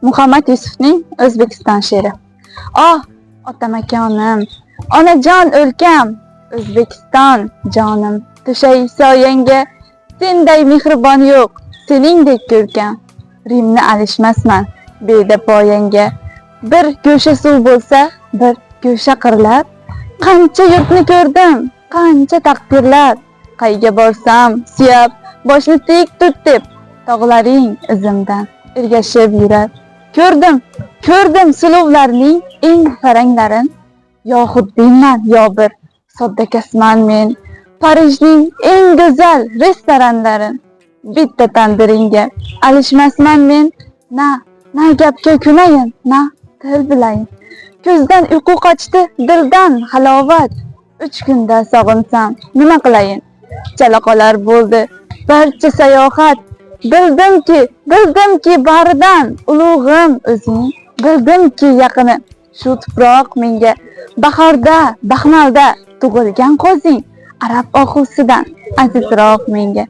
Muhammad Yusufning O'zbekiston she'ri. Oh, otamakonim, onajon o'lkam, O'zbekiston jonim, to'shay soyangga senday mehribon yo'q, seningdek ko'rkam. Rimni alishmasman beda poyangga. Bir go'sha suv bo'lsa, bir go'sha qirlar. Qancha yurtni ko'rdim, qancha taqdirlar. Qayga borsam, suyab, boshni tek tut deb, tog'laring izimdan ergashib yurar. Ko'rdim suluvlarning eng faranglarin. Yo Xuddinman, yo bir soddakasman men. Parijning eng go'zal restoranlarin. Bitta tandiringga alishmasman men. Na gapga ko'nayin, na til bilayin. Ko'zdan uyqu qochdi, dildan halovat. 3 kunda sog'insam, nima qilayin? Chala qolar bo'ldi barcha sayohat. Bildimki baridan ulug'im o'zing. Bildimki yaqini shu tuproq menga. Bahorda, baxmalda tug'ilgan qo'zing. Arab ohusidan azizroq menga.